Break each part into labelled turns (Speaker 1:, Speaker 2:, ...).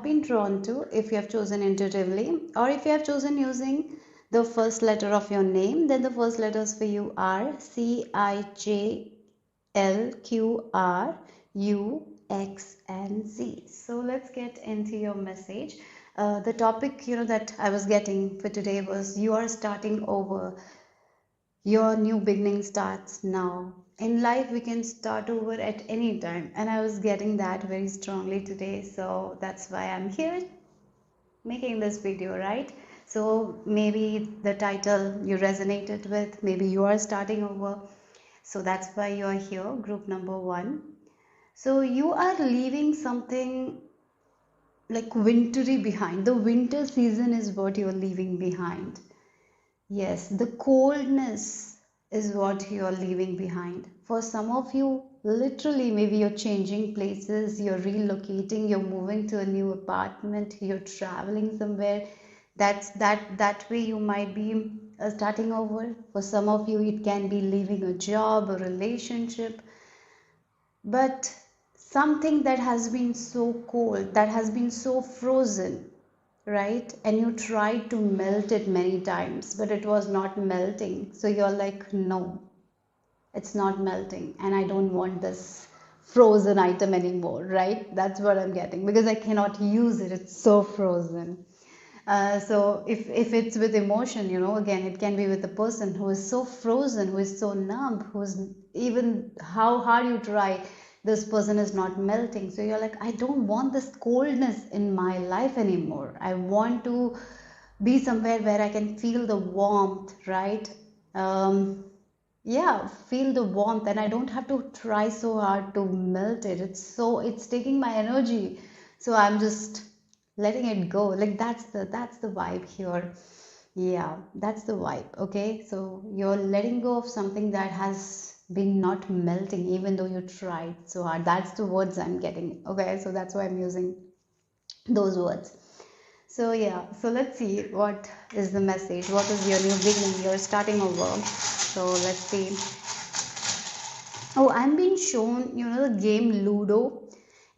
Speaker 1: been drawn to, if you have chosen intuitively, or if you have chosen using the first letter of your name, then the first letters for you are CIJLQRUX and Z. So let's get into your message. The topic that I was getting for today was you are starting over. Your new beginning starts now. In life, we can start over at any time, and I was getting that very strongly today. So that's why I'm here making this video, right? So maybe the title you resonated with, maybe you are starting over. So that's why you're here, group number 1. So you are leaving something like wintry behind. The winter season is what you're leaving behind. Yes, the coldness is what you're leaving behind. For some of you, literally, maybe you're changing places, you're relocating, you're moving to a new apartment, you're traveling somewhere. That way you might be starting over. For some of you, it can be leaving a job, a relationship. But something that has been so cold, that has been so frozen, right? And you tried to melt it many times, but it was not melting. So you're like, no, it's not melting, and I don't want this frozen item anymore, right? That's what I'm getting, because I cannot use it. It's so frozen. So if it's with emotion, again, it can be with a person who is so frozen, who is so numb, who's even how hard you try, this person is not melting. So you're like, I don't want this coldness in my life anymore. I want to be somewhere where I can feel the warmth, right? Yeah, feel the warmth, and I don't have to try so hard to melt it. It's taking my energy. So I'm just letting it go. Like that's the vibe here. Yeah, that's the vibe. Okay, so you're letting go of something that has been not melting, even though you tried so hard. That's the words I'm getting. Okay, so that's why I'm using those words. So yeah, so let's see what is the message. What is your new beginning? You're starting over. So let's see. Oh, I'm being shown, the game Ludo,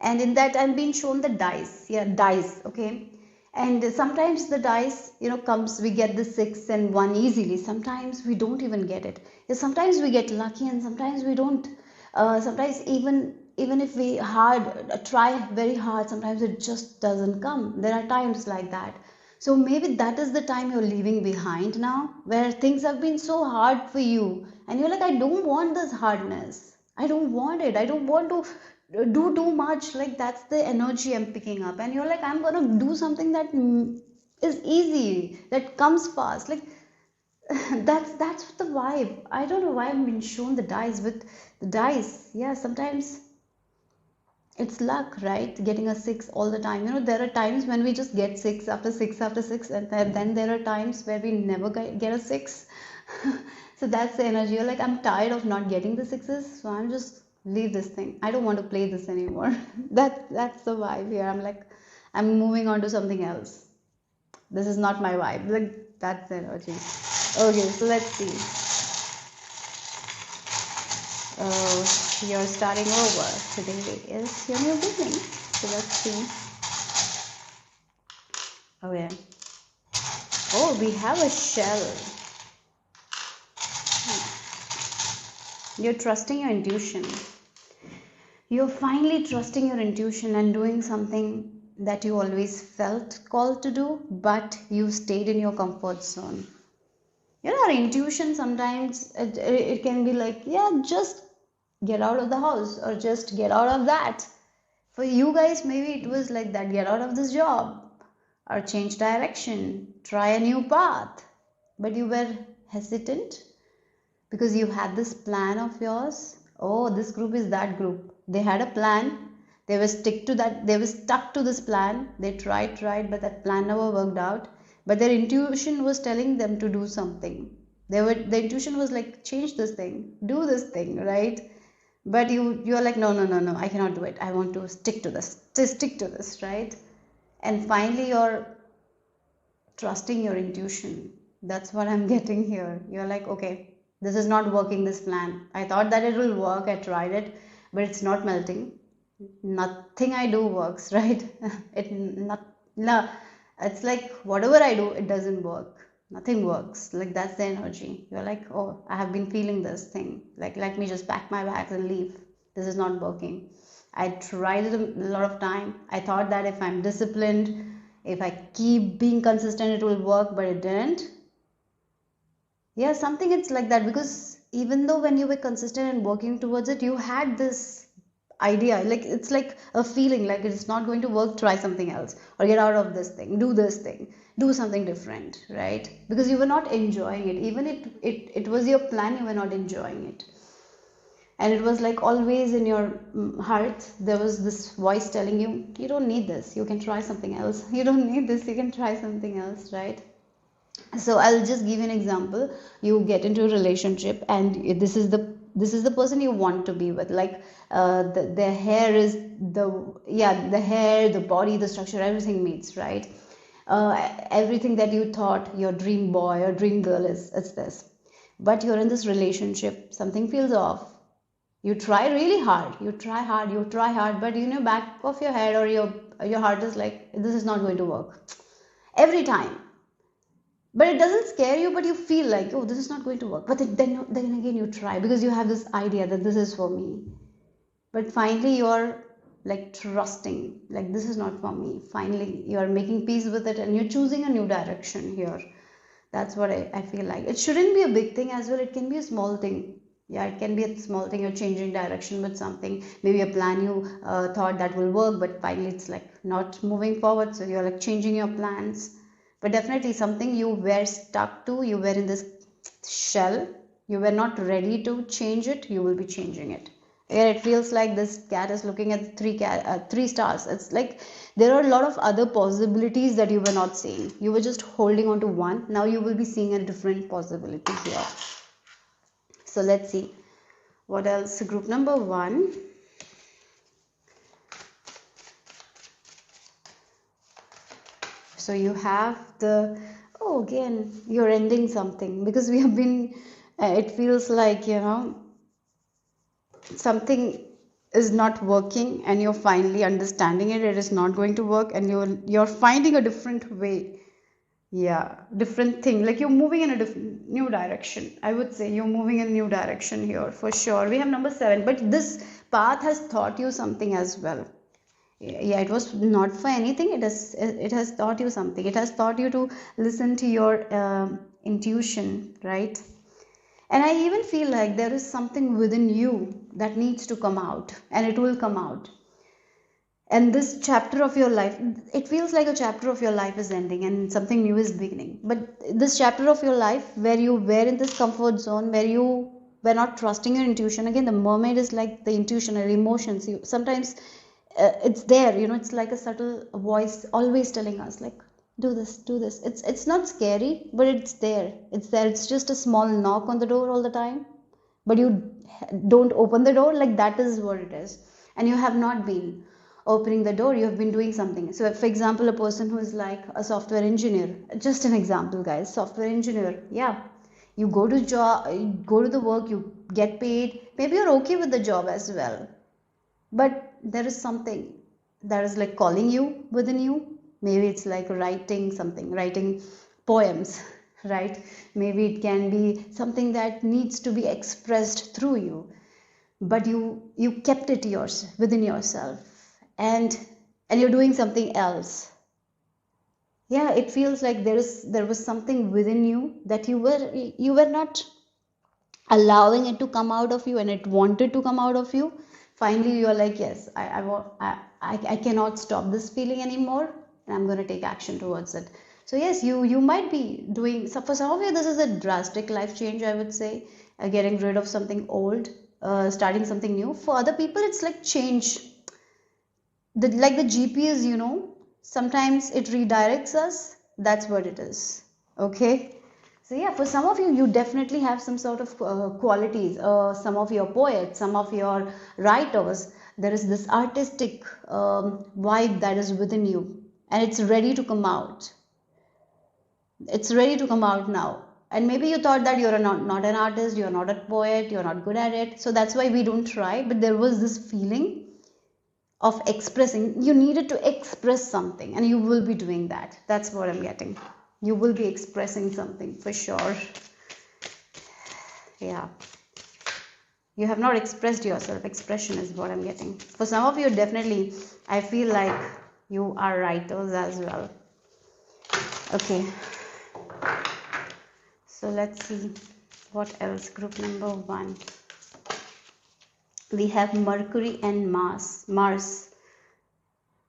Speaker 1: and in that I'm being shown the dice. Yeah, dice. Okay, and sometimes the dice, comes. We get the 6 and 1 easily. Sometimes we don't even get it. Yeah, sometimes we get lucky, and sometimes we don't. Sometimes even if we try very hard, sometimes it just doesn't come. There are times like that. So maybe that is the time you're leaving behind now, where things have been so hard for you, and you're like, I don't want this hardness. I don't want it. I don't want to do too much. Like that's the energy I'm picking up, and you're like, I'm gonna do something that is easy, that comes fast. Like that's the vibe. I don't know why I'm being shown the dice with the dice. Yeah, sometimes it's luck, right? Getting a 6 all the time. There are times when we just get 6 after 6 after 6, and then there are times where we never get a 6. So that's the energy. You're like, I'm tired of not getting the 6s, so I'm just leave this thing. I don't want to play this anymore. That's the vibe here. I'm like, I'm moving on to something else. This is not my vibe. Like that's the energy. Okay, so let's see. You're starting over. Today is your new beginning. So let's see. Okay. Oh, we have a shell. You're trusting your intuition. You're finally trusting your intuition and doing something that you always felt called to do, but you stayed in your comfort zone. Our intuition sometimes it can be like, yeah, just get out of the house, or just get out of that. For you guys, maybe it was like that, get out of this job, or change direction, try a new path. But you were hesitant because you had this plan of yours. Oh, this group is that group. They had a plan. They were stuck to this plan. They tried, but that plan never worked out. But their intuition was telling them to do something. The intuition was like, change this thing, do this thing, right? But you're like, no, I cannot do it. I want to stick to this, right? And finally you're trusting your intuition. That's what I'm getting here. You're like, okay, this is not working, this plan. I thought that it will work. I tried it, but it's not melting. nothing I do works, right? it not no, it's like whatever I do, it doesn't work. Nothing works. Like that's the energy. You're like, oh, I have been feeling this thing. Like let me just pack my bags and leave. This is not working. I tried it a lot of time. I thought that if I'm disciplined, if I keep being consistent, it will work, but it didn't. Yeah, something it's like that because even though when you were consistent and working towards it, you had this idea, like it's like a feeling like it's not going to work, try something else or get out of this thing, do something different, right? Because you were not enjoying it. Even it was your plan, you were not enjoying it. And it was like always in your heart, there was this voice telling you, you don't need this, you can try something else. You don't need this, you can try something else, right? So I'll just give you an example. You get into a relationship and this is the person you want to be with, like the hair is the yeah, the hair, the body, the structure, everything meets, right? Everything that you thought your dream boy or dream girl is, it's this. But you're in this relationship, something feels off. You try really hard, you try hard, but back of your head or your heart is like, this is not going to work every time. But it doesn't scare you, but you feel like, oh, this is not going to work. But then again you try because you have this idea that this is for me. But finally you're like trusting, like this is not for me. Finally you're making peace with it and you're choosing a new direction here. That's what I feel like. It shouldn't be a big thing as well, it can be a small thing. Yeah, it can be a small thing. You're changing direction with something, maybe a plan you thought that will work, but finally it's like not moving forward, so you're like changing your plans. But definitely something you were stuck to, you were in this shell, you were not ready to change it, you will be changing it. Yeah, it feels like this cat is looking at three stars. It's like there are a lot of other possibilities that you were not seeing. You were just holding on to one. Now you will be seeing a different possibility here. So let's see what else. Group number one. So you have the, oh, again, you're ending something because we have been, it feels like, something is not working and you're finally understanding it is not going to work, and you're finding a different way. Yeah, different thing, like you're moving in a different new direction. I would say you're moving in a new direction here for sure. We have number 7, but this path has taught you something as well. Yeah, it was not for anything, it has taught you something. It has taught you to listen to your intuition, right? And I even feel like there is something within you that needs to come out, and it will come out. And this chapter of your life, it feels like a chapter of your life is ending and something new is beginning. But this chapter of your life, where you were in this comfort zone, where you were not trusting your intuition, again, the mermaid is like the intuition or emotions. You sometimes it's there, it's like a subtle voice always telling us, like, do this. It's not scary, but it's there. It's just a small knock on the door all the time, but you don't open the door. Like that is what it is. And you have not been opening the door, you have been doing something. So for example, a person who is like a software engineer, just an example, guys, software engineer, yeah, you go to the work, you get paid, maybe you're okay with the job as well, but there is something that is like calling you within you. Maybe it's like writing something, writing poems, right? Maybe it can be something that needs to be expressed through you, but you kept it yours within yourself, and you're doing something else. Yeah, it feels like there was something within you that you were not allowing it to come out of you, and it wanted to come out of you. Finally you're like, yes, I cannot stop this feeling anymore, and I'm going to take action towards it. So yes, you might be doing, so for some of you this is a drastic life change, I would say, getting rid of something old, starting something new. For other people it's like change, like the GPS, sometimes it redirects us. That's what it is. Okay. So yeah, for some of you, you definitely have some sort of qualities. Some of your poets, some of your writers, there is this artistic vibe that is within you, and it's ready to come out. It's ready to come out now. And maybe you thought that you're not an artist, you're not a poet, you're not good at it. So that's why we don't try. But there was this feeling, of expressing. You needed to express something, and you will be doing that. That's what I'm getting. You will be expressing something for sure. Yeah, you have not expressed yourself. Expression is what I'm getting. For some of you, definitely, I feel like you are writers as well. Okay, so let's see what else. Group number 1, we have Mercury and Mars.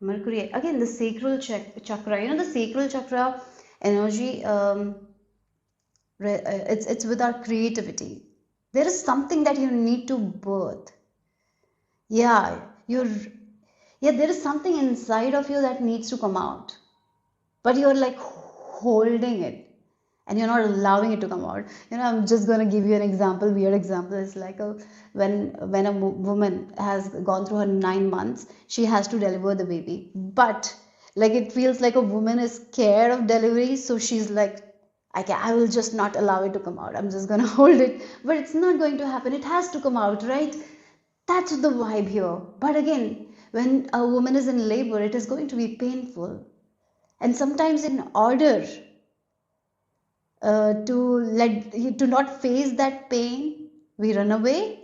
Speaker 1: Mercury, again, the sacral chakra. You know, the sacral chakra energy, it's with our creativity. There is something that you need to birth. Yeah, there is something inside of you that needs to come out, but you're like holding it and you're not allowing it to come out. You know, I'm just going to give you an example, weird example. It's like when a woman has gone through her 9 months, she has to deliver the baby, but like it feels like a woman is scared of delivery, so she's like, I will just not allow it to come out. I'm just going to hold it, but it's not going to happen. It has to come out, right? That's the vibe here. But again, when a woman is in labor, it is going to be painful. And sometimes, in order to not face that pain, we run away.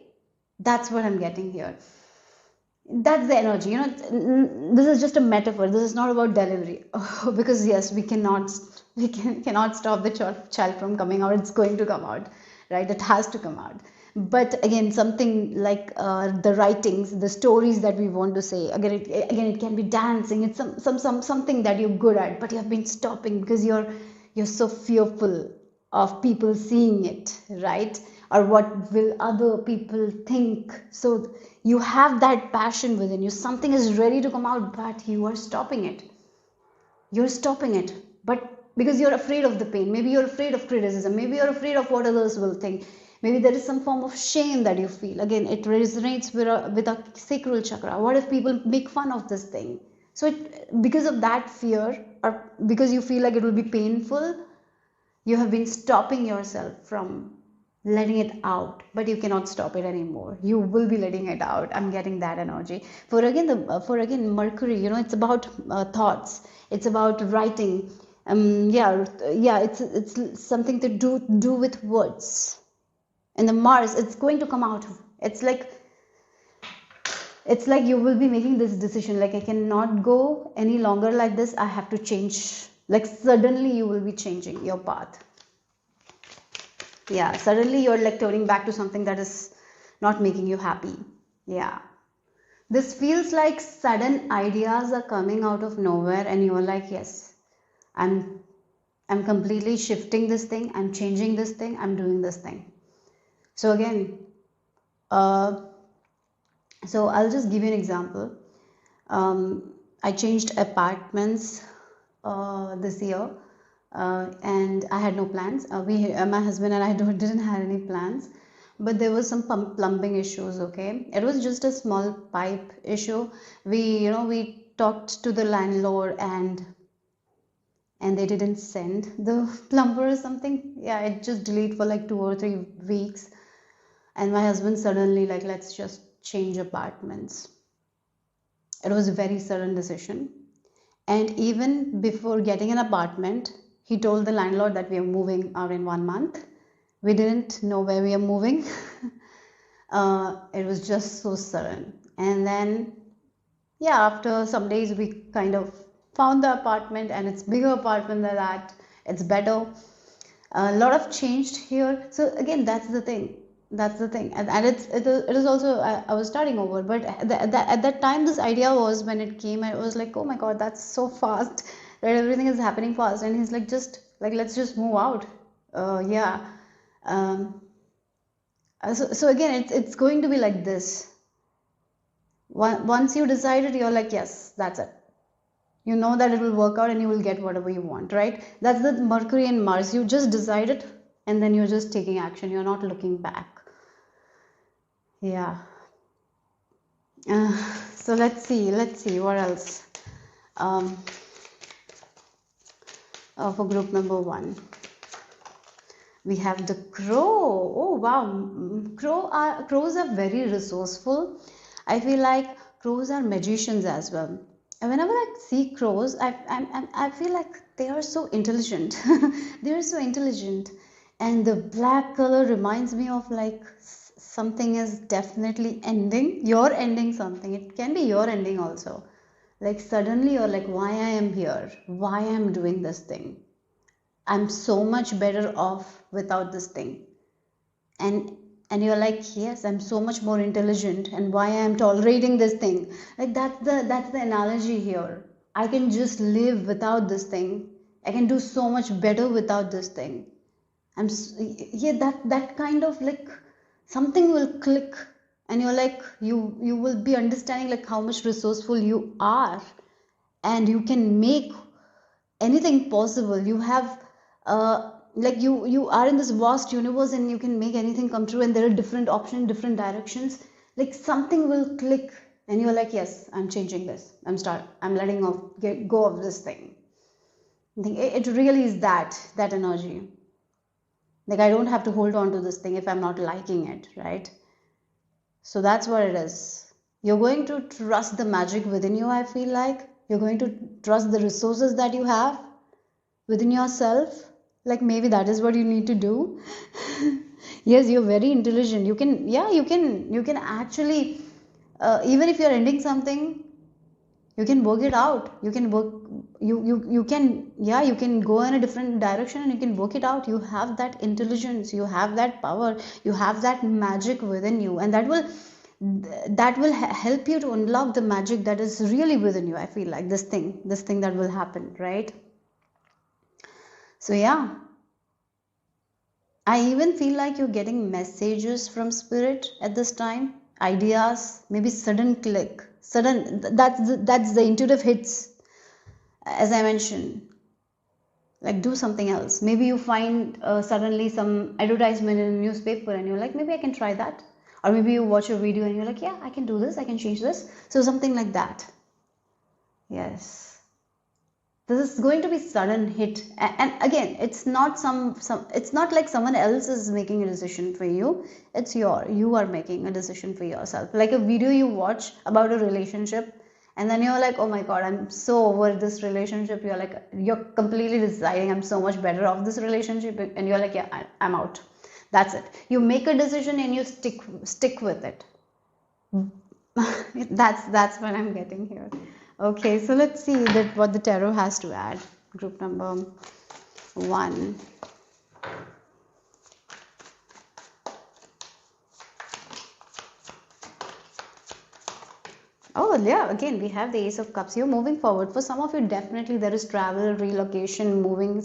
Speaker 1: That's what I'm getting here. That's the energy. You know, this is just a metaphor. This is not about delivery. Because yes, we cannot stop the child from coming out. It's going to come out, right? It has to come out. But again, something like the writings, the stories that we want to say. Again, it can be dancing. It's something that you're good at, but you have been stopping because you're so fearful of people seeing it, right? Or what will other people think? So you have that passion within you. Something is ready to come out, but you are stopping it. You're stopping it, but because you're afraid of the pain. Maybe you're afraid of criticism. Maybe you're afraid of what others will think. Maybe there is some form of shame that you feel. Again, it resonates with a sacral chakra. What if people make fun of this thing? So because of that fear, or because you feel like it will be painful, you have been stopping yourself from letting it out, but you cannot stop it anymore. You will be letting it out. I'm getting that energy. For again, Mercury, you know, it's about thoughts. It's about writing. Yeah, it's something to do with words. And the Mars, it's going to come out. It's like you will be making this decision, like I cannot go any longer like this. I have to change. Like suddenly you will be changing your path. Yeah, suddenly you're like turning back to something that is not making you happy. Yeah, this feels like sudden ideas are coming out of nowhere and you're like, yes, i'm I'm completely shifting this thing, I'm changing this thing, I'm doing this thing. So again, uh, so I'll just give you an example. I changed apartments this year, and I had no plans. My husband and I didn't have any plans, but there was some plumbing issues. Okay, it was just a small pipe issue. We talked to the landlord, and they didn't send the plumber or something. Yeah, it just delayed for like 2 or 3 weeks, and my husband suddenly like, let's just change apartments. It was a very sudden decision. And even before getting an apartment, he told the landlord that we are moving out in 1 month. We didn't know where we are moving. It was just so sudden. And then, yeah, after some days, we kind of found the apartment, and it's bigger apartment than that. It's better. A lot of changed here. So again, that's the thing. And it is also, I was starting over, but at that time, this idea was, when it came, I was like, oh my god, that's so fast, that everything is happening fast. And he's like, just like, let's just move out. Yeah. So again, it's going to be like this. Once you decided, you're like, yes, that's it. You know that it will work out and you will get whatever you want, right? That's the Mercury and Mars. You just decided, and then you're just taking action. You're not looking back. Yeah. So let's see what else. For group number 1, we have the crow. Oh wow, crows are very resourceful. I feel like crows are magicians as well. And whenever I see crows, I feel like they are so intelligent. They are so intelligent. And the black color reminds me of like something is definitely ending. You're ending something. It can be your ending also. Like suddenly you're like, why I am here? Why I am doing this thing? I'm so much better off without this thing. And you're like, yes, I'm so much more intelligent, and why I'm tolerating this thing. Like that's the analogy here. I can just live without this thing. I can do so much better without this thing. Yeah, that kind of like something will click, and you're like, you will be understanding like how much resourceful you are, and you can make anything possible. You have like you are in this vast universe, and you can make anything come true, and there are different options, different directions. Like something will click, and you're like, yes, I'm changing this. I'm letting go of this thing. I think it really is that energy. Like I don't have to hold on to this thing if I'm not liking it, right? So that's what it is. You're going to trust the magic within you, I feel like. You're going to trust the resources that you have within yourself. Like maybe that is what you need to do. Yes, you're very intelligent. You can actually, even if you're ending something, you can work it out. You can go in a different direction, and you can work it out. You have that intelligence, you have that power, you have that magic within you, and that will help you to unlock the magic that is really within you. I feel like this thing that will happen, right? So yeah, I even feel like you're getting messages from spirit at this time, ideas, maybe sudden click, sudden. That's the intuitive hits, as I mentioned. Like do something else. Maybe you find suddenly some advertisement in a newspaper, and you're like, maybe I can try that. Or maybe you watch a video, and you're like, yeah, I can do this. I can change this. So something like that. Yes. This is going to be sudden hit, and again, it's not it's not like someone else is making a decision for you. You are making a decision for yourself. Like a video you watch about a relationship, and then you're like, oh my god, I'm so over this relationship. You're completely deciding, I'm so much better off this relationship, and you're like, yeah, I'm out. That's it. You make a decision, and you stick with it. That's what I'm getting here. Okay, so let's see what the tarot has to add. Group number 1. Oh yeah, again we have the Ace of Cups. You're moving forward. For some of you, definitely there is travel, relocation, moving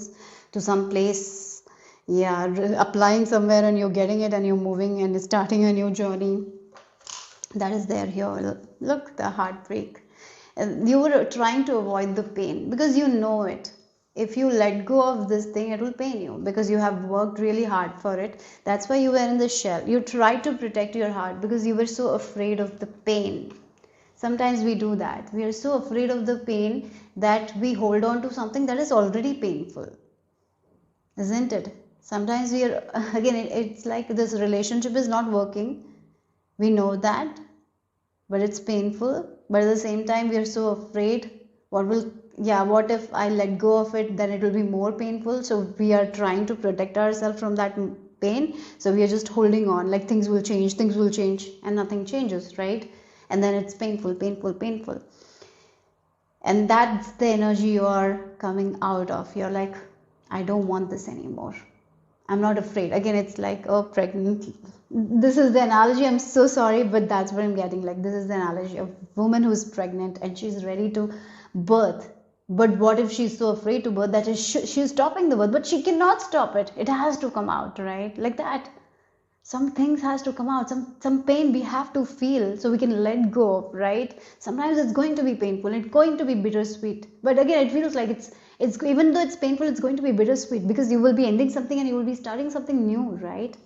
Speaker 1: to some place. Yeah, applying somewhere, and you're getting it, and you're moving and starting a new journey. That is there here. Look, the heartbreak. You were trying to avoid the pain because you know it. If you let go of this thing, it will pain you because you have worked really hard for it. That's why you were in the shell. You tried to protect your heart because you were so afraid of the pain. Sometimes we do that. We are so afraid of the pain that we hold on to something that is already painful. Isn't it? Sometimes we are, again, it's like this relationship is not working. We know that, but it's painful. But at the same time, we are so afraid. What if I let go of it? Then it will be more painful. So we are trying to protect ourselves from that pain. So we are just holding on, like things will change, and nothing changes, right? And then it's painful, painful, painful. And that's the energy you are coming out of. You're like, I don't want this anymore. I'm not afraid. Again, it's like, oh, pregnant. This is the analogy. I'm so sorry, but that's what I'm getting. Like, this is the analogy of a woman who's pregnant and she's ready to birth. But what if she's so afraid to birth that she's stopping the birth, but she cannot stop it. It has to come out, right? Like that. Some things has to come out. Some pain we have to feel so we can let go of, right? Sometimes it's going to be painful. It's going to be bittersweet. But again, it feels like it's even though it's painful, it's going to be bittersweet because you will be ending something and you will be starting something new, right?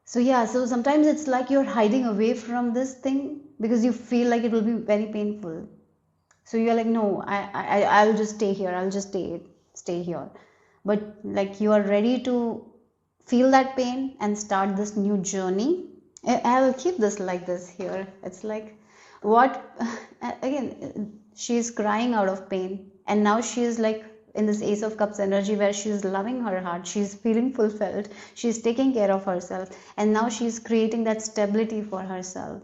Speaker 1: So yeah, so sometimes it's like you're hiding away from this thing because you feel like it will be very painful. So you're like, no, I'll just stay here. I'll just stay here. But like you are ready to feel that pain and start this new journey. I'll keep this like this here. It's like, what again, she is crying out of pain, and now she is like in this Ace of Cups energy where she is loving her heart, she is feeling fulfilled, she is taking care of herself, and now she is creating that stability for herself.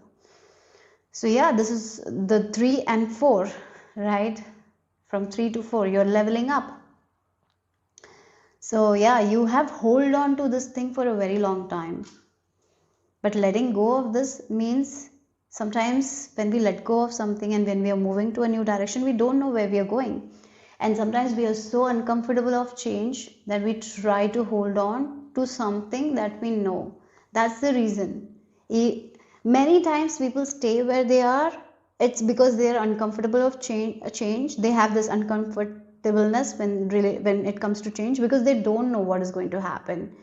Speaker 1: So yeah, this is the 3 and 4, right? From 3 to 4 you're leveling up. So yeah, you have hold on to this thing for a very long time, but letting go of this means sometimes when we let go of something and when we are moving to a new direction, we don't know where we are going. And sometimes we are so uncomfortable of change that we try to hold on to something that we know. That's the reason. Many times people stay where they are. It's because they are uncomfortable of change. They have this uncomfortableness when it comes to change because they don't know what is going to happen.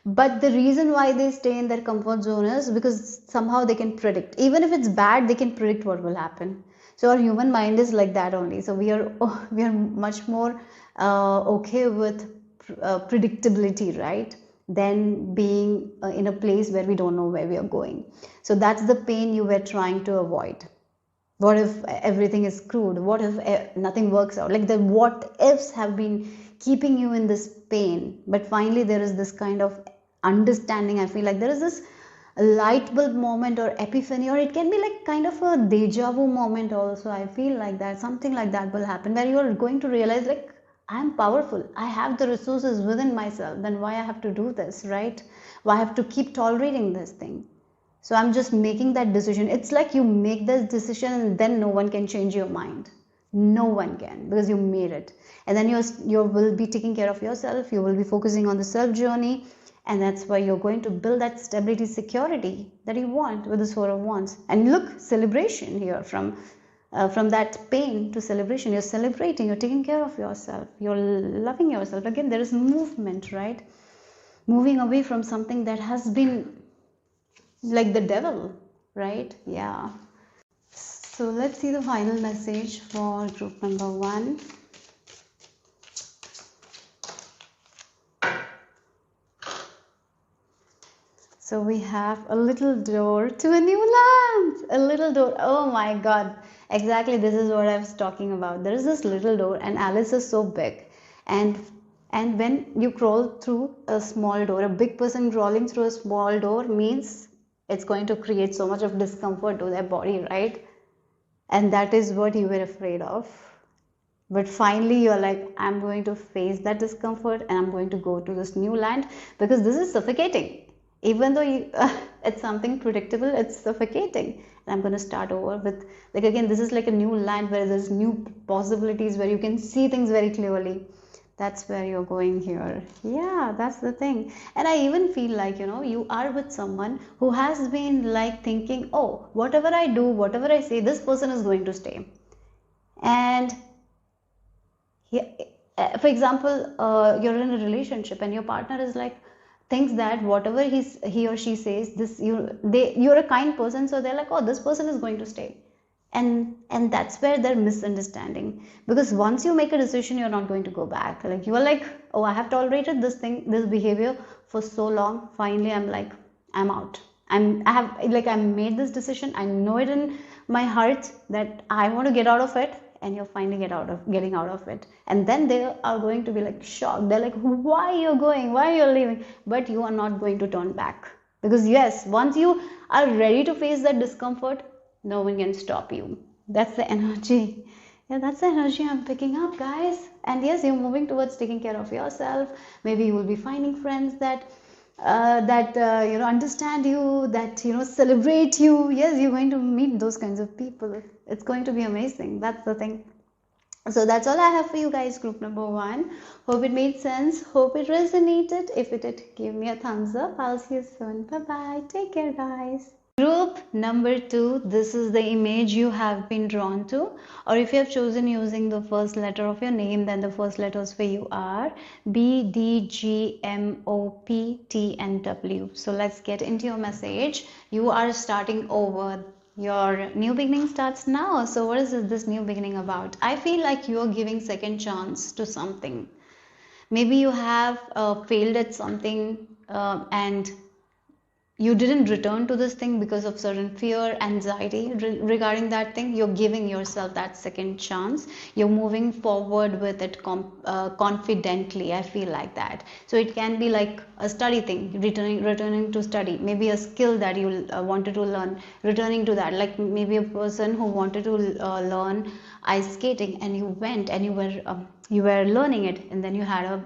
Speaker 1: But the reason why they stay in their comfort zone is because somehow they can predict. Even if it's bad, they can predict what will happen. So our human mind is like that only. So we are much more okay with predictability, right? Than being in a place where we don't know where we are going. So that's the pain you were trying to avoid. What if everything is screwed? What if nothing works out? Like the what ifs have been keeping you in this pain. But finally, there is this kind of understanding. I feel like there is this light bulb moment or epiphany, or it can be like kind of a deja vu moment also. I feel like that something like that will happen where you are going to realize, like, I'm powerful. I have the resources within myself. Then why I have to do this, right? Why I have to keep tolerating this thing? So I'm just making that decision. It's like you make this decision and then no one can change your mind. No one can, because you made it. And then you will be taking care of yourself. You will be focusing on the self journey. And that's why you're going to build that stability, security that you want with the Four of Wands. And look, celebration here from that pain to celebration. You're celebrating, you're taking care of yourself, you're loving yourself. Again, there is movement, right? Moving away from something that has been like the devil, right? Yeah. So let's see the final message for group number 1. So we have a little door to a new land. A little door. Oh my God. Exactly, this is what I was talking about. There is this little door and Alice is so big. And when you crawl through a small door, a big person crawling through a small door means it's going to create so much of discomfort to their body, right? And that is what you were afraid of. But finally you're like, I'm going to face that discomfort and I'm going to go to this new land because this is suffocating. Even though it's something predictable, it's suffocating. And I'm going to start over with, like, again, this is like a new land where there's new possibilities, where you can see things very clearly. That's where you're going here. Yeah, that's the thing. And I even feel like, you are with someone who has been like thinking, oh, whatever I do, whatever I say, this person is going to stay. And for example, you're in a relationship and your partner is like, thinks that whatever he or she says, you're a kind person, so they're like, oh, this person is going to stay. And that's where they're misunderstanding, because once you make a decision, you're not going to go back. Like, you are like, oh, I have tolerated this behavior for so long. Finally, I'm like, I'm out. I made this decision. I know it in my heart that I want to get out of it, and you're finally getting out of it. And then they are going to be like shocked. They're like, why you're going? Why you're leaving? But you are not going to turn back, because yes, once you are ready to face that discomfort, no one can stop you. That's the energy. Yeah, that's the energy I'm picking up, guys. And yes, you're moving towards taking care of yourself. Maybe you will be finding friends that understand you, that celebrate you. Yes, you're going to meet those kinds of people. It's going to be amazing. That's the thing. So that's all I have for you guys, group number 1. Hope it made sense. Hope it resonated. If it did, give me a thumbs up. I'll see you soon. Bye bye. Take care, guys. Group number 2, this is the image you have been drawn to, or if you have chosen using the first letter of your name, then the first letters for you are B, D, G, M, O, P, T and W. So let's get into your message. You are starting over. Your new beginning starts now. So what is this new beginning about? I feel like you are giving second chance to something. Maybe you have failed at something and you didn't return to this thing because of certain fear, anxiety regarding that thing. You're giving yourself that second chance. You're moving forward with it confidently. I feel like that. So it can be like a study thing, returning to study. Maybe a skill that you wanted to learn, returning to that. Like maybe a person who wanted to learn ice skating, and you went and you were learning it, and then you had a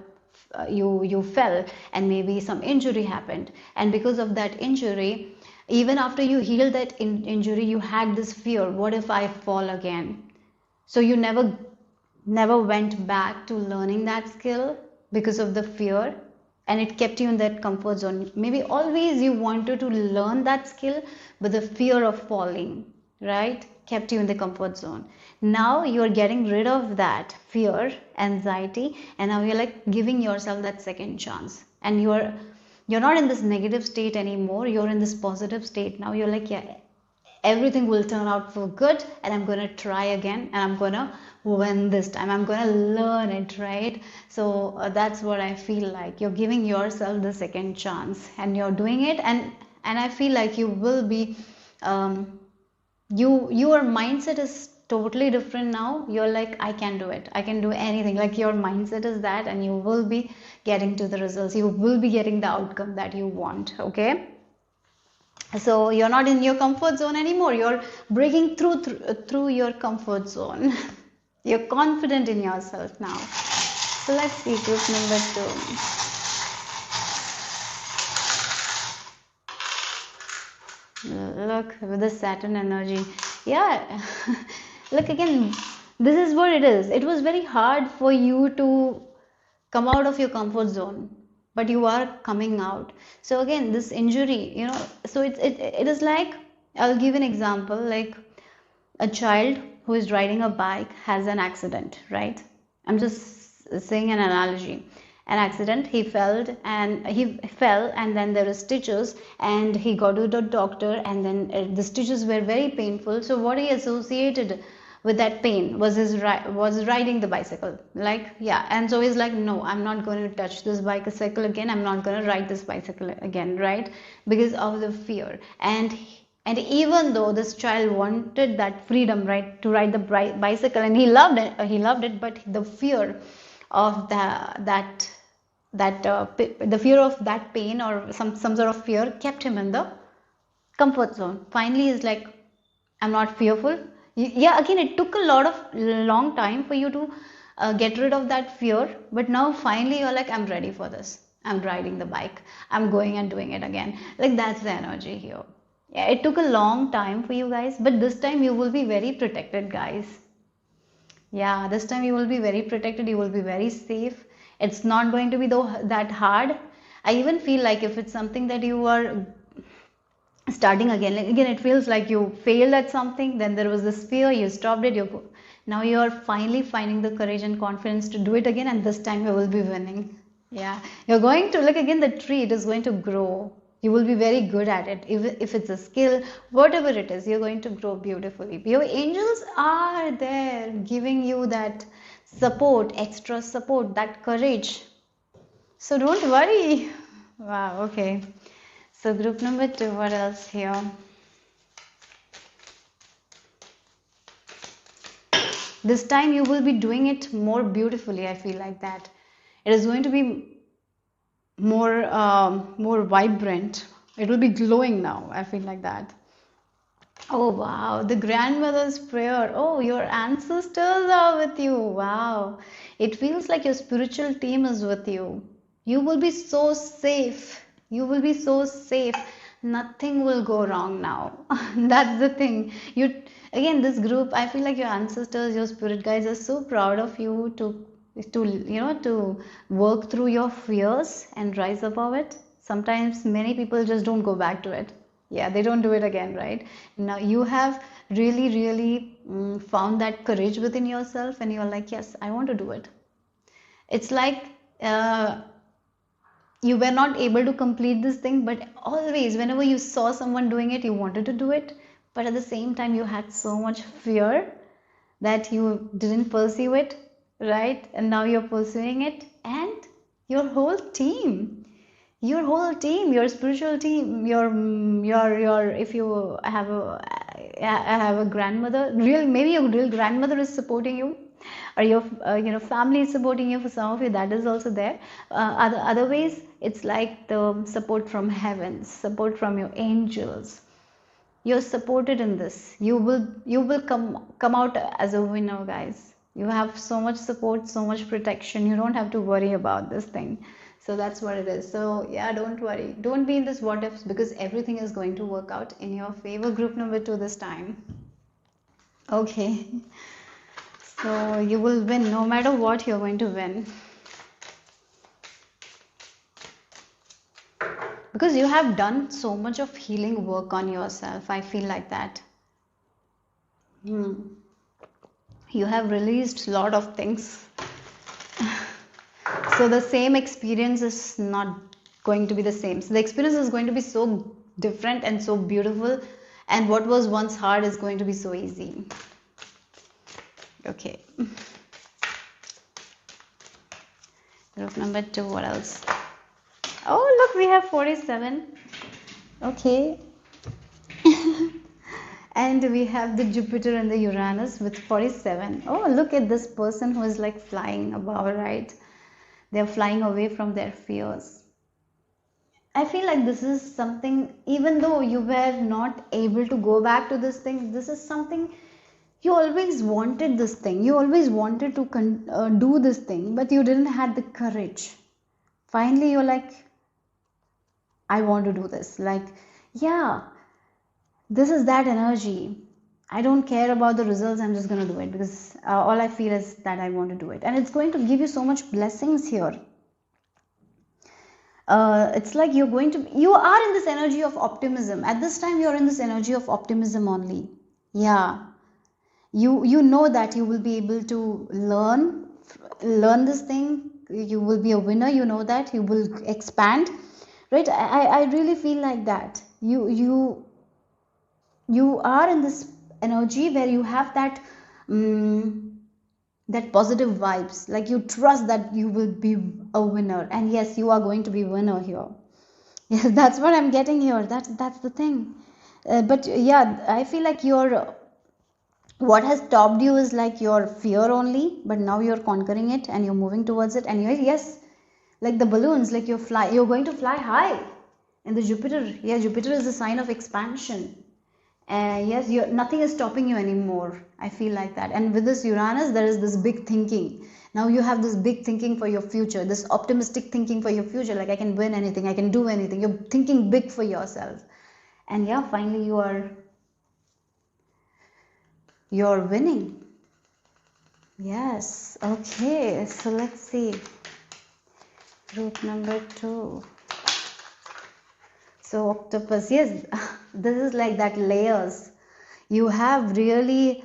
Speaker 1: you fell, and maybe some injury happened, and because of that injury, even after you healed that injury, you had this fear, what if I fall again? So you never went back to learning that skill because of the fear, and it kept you in that comfort zone. Maybe always you wanted to learn that skill, but the fear of falling, right, kept you in the comfort zone. Now you're getting rid of that fear, anxiety, and now you're like giving yourself that second chance, and you're not in this negative state anymore. You're in this positive state now. You're like, yeah, everything will turn out for good, and I'm gonna try again, and I'm gonna win this time. I'm gonna learn it, right? So that's what I feel like. You're giving yourself the second chance, and you're doing it, and I feel like you will be your mindset is totally different now. You're like, I can do it, I can do anything. Like your mindset is that, and you will be getting to the results, you will be getting the outcome that you want. Okay, so you're not in your comfort zone anymore. You're breaking through your comfort zone. You're confident in yourself now. So let's see group number 2. Look with the Saturn energy. Yeah. Look again, this is what it is. It was very hard for you to come out of your comfort zone, but you are coming out. So again, this injury, so it is like, I'll give an example, like a child who is riding a bike has an accident, right? I'm just saying an analogy. An accident, he fell, and then there are stitches, and he got to the doctor, and then the stitches were very painful. So what he associated with that pain was was riding the bicycle, like, yeah. And so he's like, no, I'm not going to touch this bicycle again, I'm not going to ride this bicycle again, right? Because of the fear. And even though this child wanted that freedom, right, to ride the bicycle, and he loved it, but the fear of the fear of that pain, or some sort of fear, kept him in the comfort zone. Finally he's like, I'm not fearful. Yeah, again, it took a long time for you to get rid of that fear, but now finally you're like, I'm ready for this, I'm riding the bike, I'm going and doing it again. Like, that's the energy here. Yeah, it took a long time for you guys, but this time you will be very protected, guys. Yeah, this time you will be very protected, you will be very safe. It's not going to be that hard. I even feel like if it's something that you are starting again, like again, it feels like you failed at something, then there was this fear, you stopped it, now you're finally finding the courage and confidence to do it again, and this time you will be winning. Yeah, you're going to, like, again, the tree, it is going to grow. You will be very good at it. If it's a skill, whatever it is, you're going to grow beautifully. Your angels are there giving you that support, extra support, that courage. So don't worry. Wow, okay. So group number 2, what else here? This time you will be doing it more beautifully. I feel like that. It is going to be more vibrant. It will be glowing now. I feel like that. Oh wow, the grandmother's prayer. Oh, your ancestors are with you. Wow. It feels like your spiritual team is with you. You will be so safe. You will be so safe. Nothing will go wrong now. That's the thing. Again, this group, I feel like your ancestors, your spirit guides are so proud of you to work through your fears and rise above it. Sometimes many people just don't go back to it. Yeah, they don't do it again, right? Now you have really found that courage within yourself, and you're like, yes, I want to do it. It's like you were not able to complete this thing, but always whenever you saw someone doing it, you wanted to do it, but at the same time you had so much fear that you didn't pursue it, right? And now you're pursuing it, and your whole team, Your whole team, your spiritual team, your if you have a grandmother, maybe your real grandmother is supporting you, or your family is supporting you. For some of you, that is also there. Other ways, it's like the support from heavens, support from your angels. You're supported in this. You will come out as a winner, guys. You have so much support, so much protection. You don't have to worry about this thing. So that's what it is. So yeah, don't worry. Don't be in this what ifs, because everything is going to work out in your favor. Group number 2 this time. Okay. So you will win. No matter what, you're going to win. Because you have done so much of healing work on yourself. I feel like that. You have released a lot of things. So the same experience is not going to be the same. So the experience is going to be so different and so beautiful, and what was once hard is going to be so easy. Okay. Group number 2, what else? Oh, look, we have 47. Okay. And we have the Jupiter and the Uranus with 47. Oh, look at this person who is like flying above, right? They're flying away from their fears. I feel like this is something, even though you were not able to go back to this thing, this is something you always wanted. This thing you always wanted to do this thing, but you didn't have the courage. Finally, you're like, I want to do this. Like, yeah, this is that energy. I don't care about the results. I'm just going to do it because all I feel is that I want to do it, and it's going to give you so much blessings here. It's like you are in this energy of optimism. At this time, you're in this energy of optimism only. Yeah, you know that you will be able to learn this thing. You will be a winner. You know that you will expand, right? I really feel like that. You are in this energy where you have that that positive vibes, like you trust that you will be a winner, and yes, you are going to be winner here. Yes, that's what I'm getting here. That's the thing. But yeah, I feel like what has stopped you is like your fear only, but now you're conquering it and you're moving towards it, and yes, like the balloons, like you're going to fly high. And the Jupiter, yeah, Jupiter is a sign of expansion. Yes, nothing is stopping you anymore. I feel like that. And with this Uranus, there is this big thinking. Now you have this big thinking for your future, this optimistic thinking for your future. Like, I can win anything, I can do anything. You're thinking big for yourself. And yeah, finally you're winning. Yes. Okay. So let's see. Group number 2. So octopus, yes, this is like that layers. You have really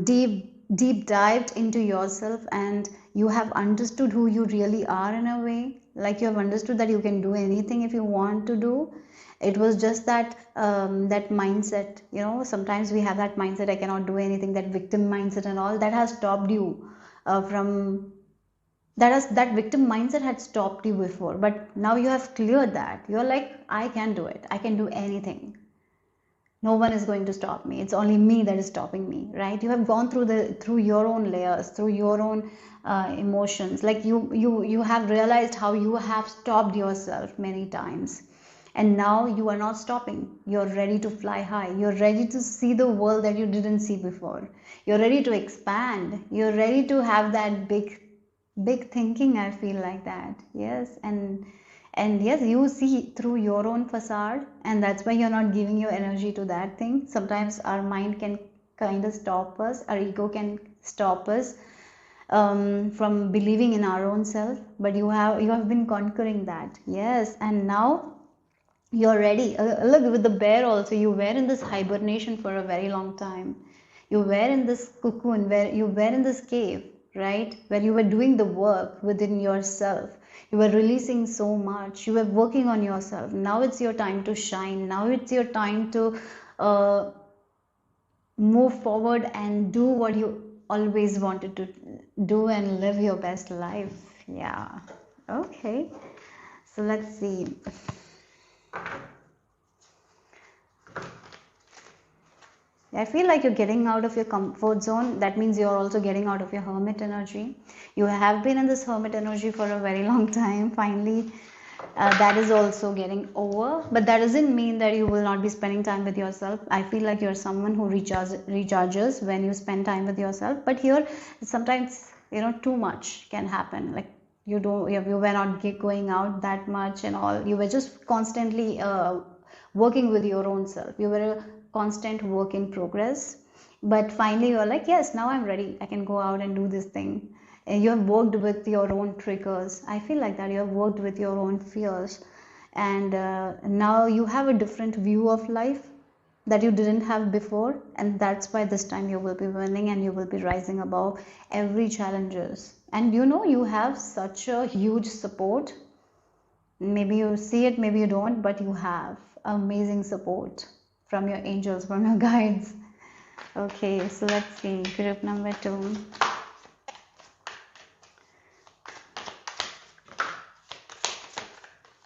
Speaker 1: deep dived into yourself, and you have understood who you really are in a way. Like, you have understood that you can do anything if you want to do. It was just that that mindset, sometimes we have that mindset, I cannot do anything, that victim mindset and all that has stopped you from that victim mindset had stopped you before, but now you have cleared that. You're like, I can do it, I can do anything, no one is going to stop me, it's only me that is stopping me, right? You have gone through your own layers, through your own emotions. Like, you have realized how you have stopped yourself many times, and now you are not stopping. You're ready to fly high, you're ready to see the world that you didn't see before, you're ready to expand, you're ready to have that big thinking. I feel like that. Yes. And yes, you see through your own facade, and that's why you're not giving your energy to that thing. Sometimes our mind can kind of stop us, our ego can stop us from believing in our own self, but you have been conquering that. Yes. And now you're ready. Look, with the bear also, you were in this hibernation for a very long time. You were in this cocoon, where you were in this cave, right? Where you were doing the work within yourself. You were releasing so much. You were working on yourself. Now it's your time to shine. Now it's your time to move forward and do what you always wanted to do and live your best life. Yeah. Okay. So let's see. I feel like you're getting out of your comfort zone. That means you're also getting out of your hermit energy. You have been in this hermit energy for a very long time. Finally, that is also getting over. But that doesn't mean that you will not be spending time with yourself. I feel like you're someone who recharges when you spend time with yourself. But here, sometimes, too much can happen. Like you were not going out that much and all. You were just constantly working with your own self. You were a constant work in progress, but finally you're like, yes, now I'm ready, I can go out and do this thing. And you have worked with your own triggers. I feel like that you have worked with your own fears, and now you have a different view of life that you didn't have before, and that's why this time you will be winning and you will be rising above every challenges. And you have such a huge support. Maybe you see it, maybe you don't, but you have amazing support from your angels, from your guides. Okay, so let's see, group number 2.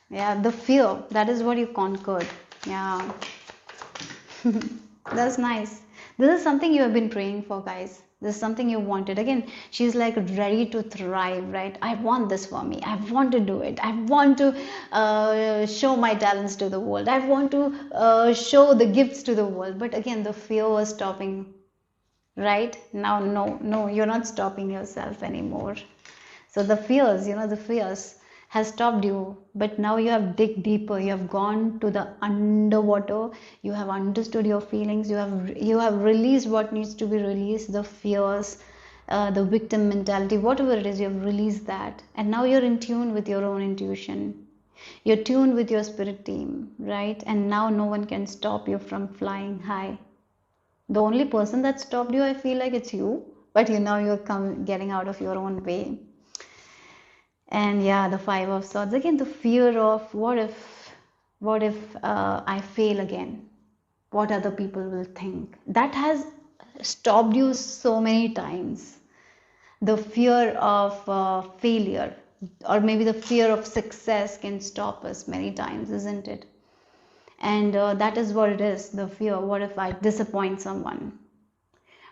Speaker 1: Yeah, the fear, that is what you conquered. Yeah. That's nice. This is something you have been praying for, guys. This is something you wanted. Again, she's like ready to thrive, right? I want this for me. I want to do it. I want to show my talents to the world. I want to show the gifts to the world. But again, the fear was stopping, right? Now, no, you're not stopping yourself anymore. So the fears, the fears has stopped you, but now you have dig deeper. You have gone to the underwater. You have understood your feelings. You have released what needs to be released. The fears, the victim mentality, whatever it is, you have released that, and now you're in tune with your own intuition. You're tuned with your spirit team, right? And now no one can stop you from flying high. The only person that stopped you, I feel like it's you, but you're getting out of your own way. And yeah, the 5 of swords, again, the fear of what if I fail again, what other people will think, that has stopped you so many times. The fear of failure, or maybe the fear of success, can stop us many times, isn't it? And that is what it is, the fear. What if I disappoint someone?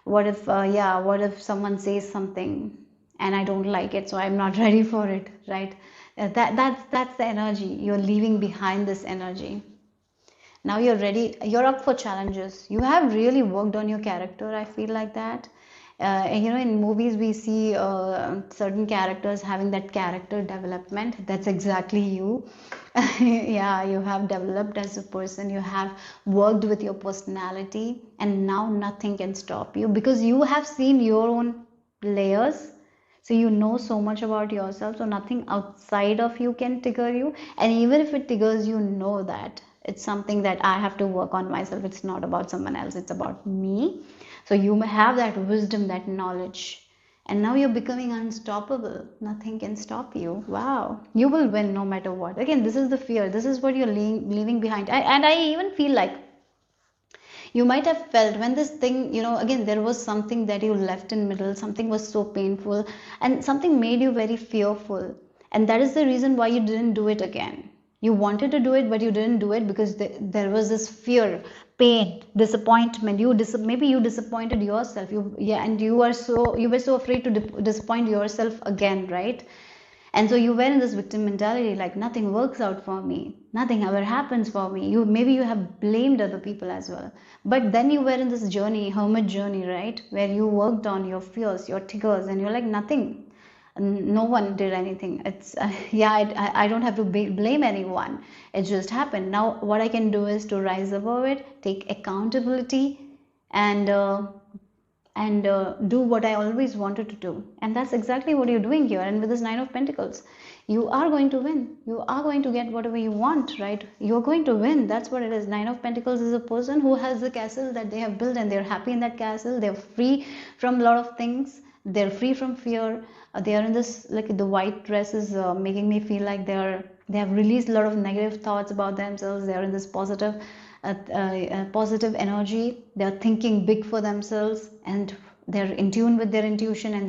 Speaker 1: What if someone says something and I don't like it, so I'm not ready for it, right? That's the energy. You're leaving behind this energy. Now you're ready, you're up for challenges. You have really worked on your character, I feel like that. In movies we see certain characters having that character development. That's exactly you. Yeah, you have developed as a person. You have worked with your personality, and now nothing can stop you because you have seen your own layers. So you know so much about yourself, so nothing outside of you can trigger you. And even if it triggers, that it's something that I have to work on myself. It's not about someone else, it's about me. So you may have that wisdom, that knowledge, and now you're becoming unstoppable. Nothing can stop you. Wow, you will win no matter what. Again, this is the fear, this is what you're leaving behind. And I even feel like you might have felt when this thing, again, there was something that you left in middle, something was so painful, and something made you very fearful, and that is the reason why you didn't do it again. You wanted to do it, but you didn't do it because there was this fear, pain, disappointment. Maybe you disappointed yourself. And you were so afraid to disappoint yourself again, right? And so you were in this victim mentality, like nothing works out for me, nothing ever happens for me. Maybe you have blamed other people as well. But then you were in this journey, hermit journey, right? Where you worked on your fears, your triggers, and you're like, nothing. No one did anything. It's I don't have to blame anyone. It just happened. Now what I can do is to rise above it, take accountability, and do what I always wanted to do. And that's exactly what you're doing here. And with this 9 of Pentacles, you are going to win. You are going to get whatever you want, right? You're going to win. That's what it is. 9 of Pentacles is a person who has a castle that they have built, and they're happy in that castle. They're free from a lot of things. They're free from fear. They are in this, like, the white dress is making me feel like they have released a lot of negative thoughts about themselves. They are in this positive energy. They are thinking big for themselves, and they're in tune with their intuition, and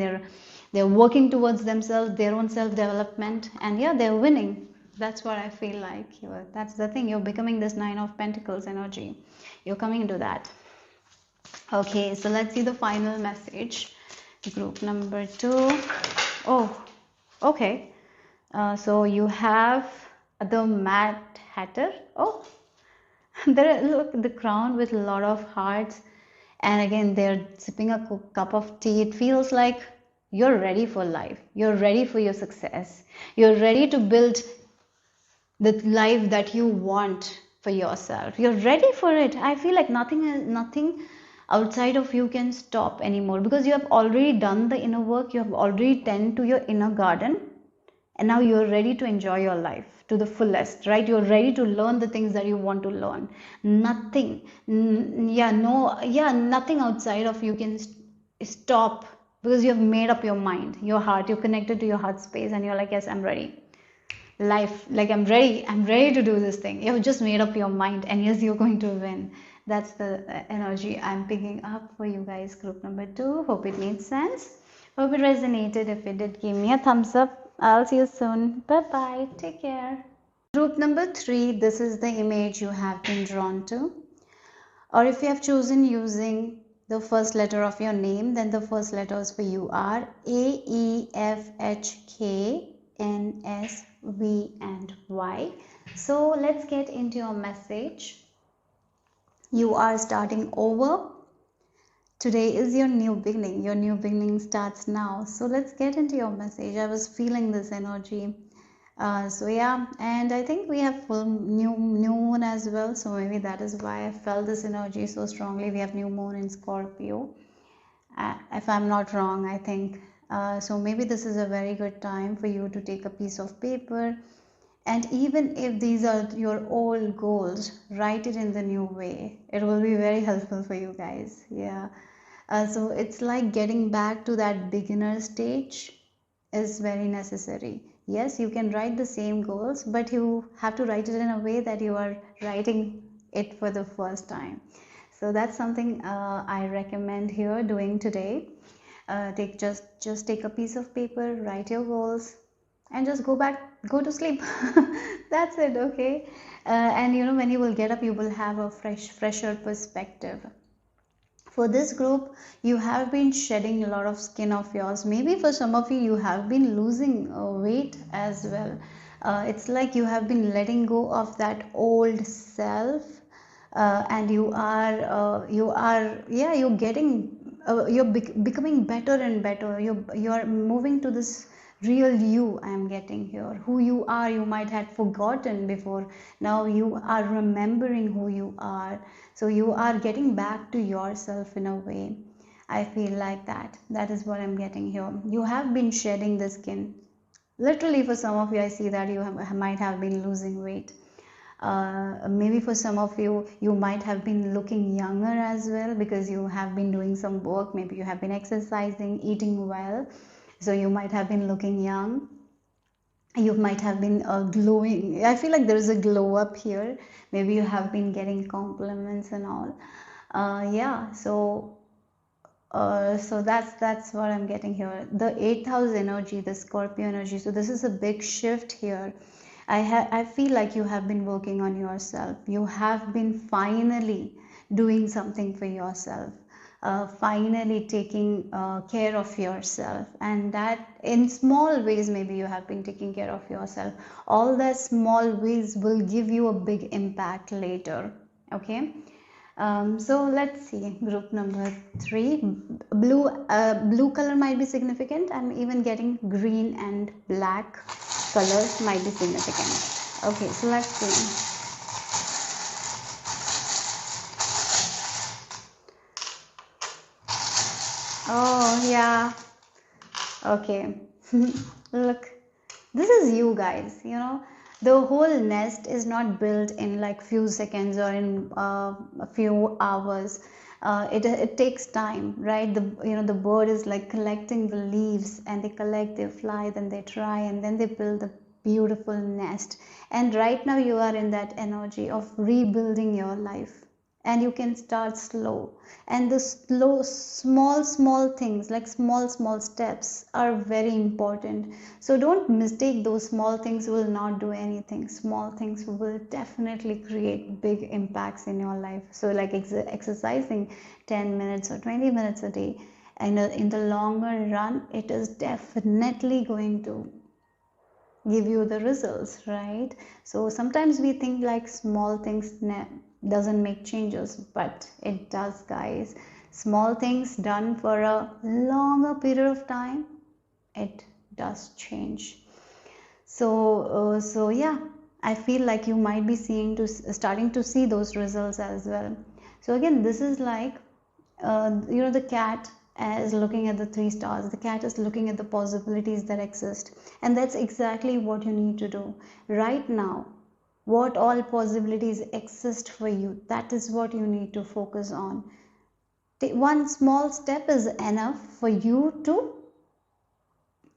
Speaker 1: they're working towards themselves, their own self development, and yeah, they're winning. That's what I feel like. That's the thing. You're becoming this Nine of Pentacles energy. You're coming into that. Okay, so let's see the final message. Group number 2. Oh, okay. So you have the Mad Hatter. Oh, there, look, the crown with a lot of hearts, and again they're sipping a cup of tea. It feels like you're ready for life, you're ready for your success, you're ready to build the life that you want for yourself. You're ready for it. I feel like nothing outside of you can stop anymore, because you have already done the inner work, you have already tended to your inner garden, and now you're ready to enjoy your life to the fullest, right? You're ready to learn the things that you want to learn. Nothing, yeah, no, yeah, nothing outside of you can stop, because you have made up your mind, your heart, you're connected to your heart space, and you're like, yes, I'm ready. Life, like, I'm ready to do this thing. You've just made up your mind, and yes, you're going to win. That's the energy I'm picking up for you guys. Group number 2, hope it made sense, hope it resonated. If it did, give me a thumbs up. I'll see you soon. Bye bye, take care. Group number 3, this is the image you have been drawn to, or if you have chosen using the first letter of your name, then the first letters for you are A, E, F, H, K, N, S, V, and Y. So let's get into your message. You are starting over. Today is your new beginning. Your new beginning starts now. So let's get into your message. I was feeling this energy. So yeah, and I think we have full new moon as well, so maybe that is why I felt this energy so strongly. We have new moon in Scorpio, if I'm not wrong, I think. So maybe this is a very good time for you to take a piece of paper, and even if these are your old goals, write it in the new way. It will be very helpful for you guys. Yeah. So it's like getting back to that beginner stage is very necessary. Yes, you can write the same goals, but you have to write it in a way that you are writing it for the first time. So that's something I recommend here doing today. Take just take a piece of paper, write your goals, and just go to sleep. That's it, okay? And when you will get up, you will have a fresher perspective. For this group, you have been shedding a lot of skin of yours. Maybe for some of you, you have been losing weight as well. It's like you have been letting go of that old self, and you're getting, becoming better and better. You're moving to this real you. I am getting here. Who you are, you might have forgotten before. Now you are remembering who you are. So you are getting back to yourself in a way. I feel like that is what I'm getting here. You have been shedding the skin. Literally, for some of you, I see that you might have been losing weight. Maybe for some of you, you might have been looking younger as well, because you have been doing some work. Maybe you have been exercising, eating well, so you might have been looking young. You might have been glowing. I feel like there is a glow up here. Maybe you have been getting compliments and all. Yeah, so that's what I'm getting here. The 8th house energy, the Scorpio energy. So this is a big shift here. I feel like you have been working on yourself. You have been finally doing something for yourself. Finally taking care of yourself, and that in small ways, maybe you have been taking care of yourself. All the small ways will give you a big impact later. Okay. So let's see, group number 3. Blue color might be significant. I'm even getting green and black colors might be significant. Okay, so let's see. Oh yeah. Okay. Look, this is you guys. The whole nest is not built in like few seconds or in a few hours. It takes time, right? The bird is like collecting the leaves, and they collect, they fly, then they try, and then they build a beautiful nest. And right now you are in that energy of rebuilding your life. and you can start slow. And the small things, like small steps, are very important. So don't mistake those small things will not do anything. Small things will definitely create big impacts in your life. So like exercising 10 minutes or 20 minutes a day, and in the longer run it is definitely going to give you the results, right? So sometimes we think like small things doesn't make changes, but it does, guys. Small things done for a longer period of time, it does change. So yeah, I feel like you might be starting to see those results as well. So again, this is like the cat is looking at the three stars. The cat is looking at the possibilities that exist, and that's exactly what you need to do right now. What all possibilities exist for you, that is what you need to focus on. One small step is enough for you to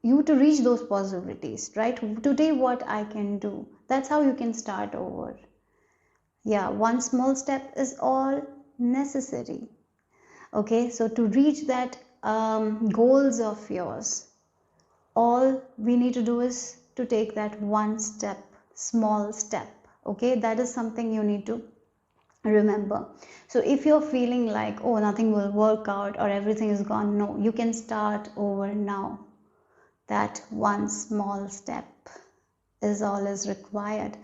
Speaker 1: reach those possibilities, right? Today what I can do, that's how you can start over. Yeah, one small step is all necessary. Okay, so to reach that goals of yours, all we need to do is to take that one step, small step. Okay, that is something you need to remember. So if you're feeling like, oh, nothing will work out or everything is gone, no, you can start over now. That one small step is all is required.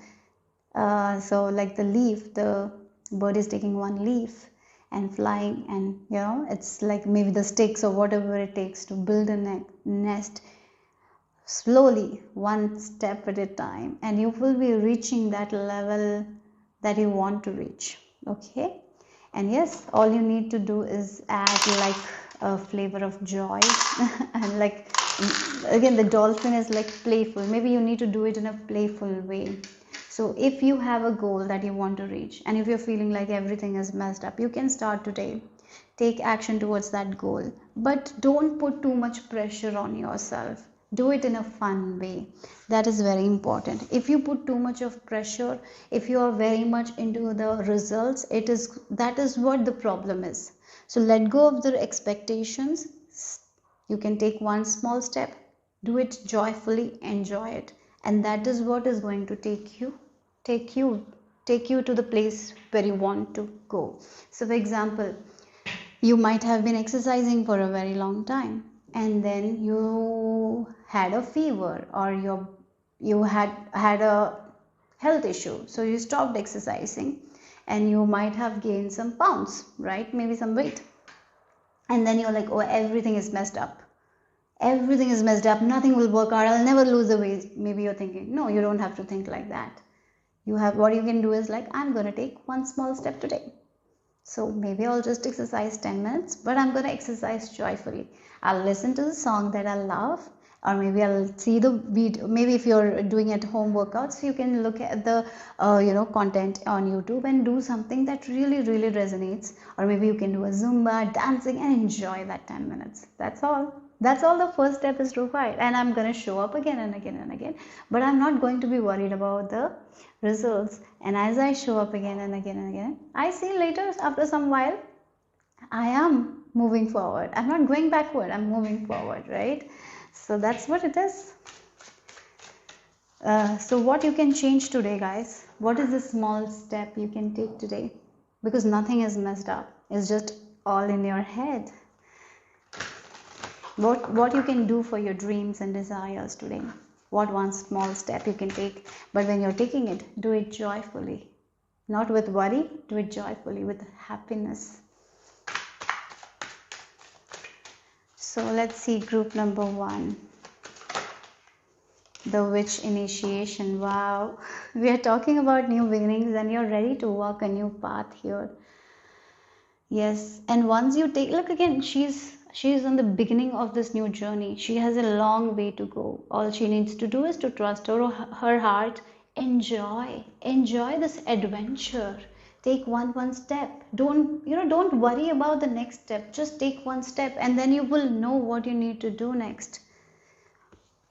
Speaker 1: So like the bird is taking one leaf and flying, and it's like maybe the sticks or whatever it takes to build a nest slowly, one step at a time, and you will be reaching that level that you want to reach. Okay, and yes, all you need to do is add like a flavor of joy and like again, the dolphin is like playful. Maybe you need to do it in a playful way. So if you have a goal that you want to reach, and if you're feeling like everything is messed up, you can start today. Take action towards that goal, but don't put too much pressure on yourself. Do it in a fun way. That is very important. If you put too much of pressure, if you are very much into the results, that is what the problem is. So let go of the expectations. You can take one small step, do it joyfully, enjoy it, and that is what is going to take you take you to the place where you want to go. So for example, you might have been exercising for a very long time, and then you had a fever, or you had a health issue, so you stopped exercising, and you might have gained some pounds, right? Maybe some weight. And then you're like, oh, everything is messed up. Everything is messed up. Nothing will work out. I'll never lose the weight. Maybe you're thinking, no, you don't have to think like that. What you can do is like, I'm going to take one small step today. So maybe I'll just exercise 10 minutes, but I'm going to exercise joyfully. I'll listen to the song that I love, or maybe I'll see the video. Maybe if you're doing at home workouts, you can look at the content on YouTube and do something that really resonates. Or maybe you can do a Zumba, dancing, and enjoy that 10 minutes. That's all the first step is required. And I'm going to show up again and again and again, but I'm not going to be worried about the results. And as I show up again and again and again, I see later, after some while, I am moving forward. I'm not going backward, I'm moving forward, right? So that's what it is. So what you can change today, guys? What is the small step you can take today? Because nothing is messed up. It's just all in your head. What you can do for your dreams and desires today? What one small step you can take? But when you're taking it, do it joyfully. Not with worry, do it joyfully, with happiness. So let's see group number 1. The witch initiation. Wow. We are talking about new beginnings, and you're ready to walk a new path here. Yes. And once you take, look again, she's on the beginning of this new journey. She has a long way to go. All she needs to do is to trust her heart. Enjoy this adventure. Take one step. Don't worry about the next step. Just take one step, and then you will know what you need to do next.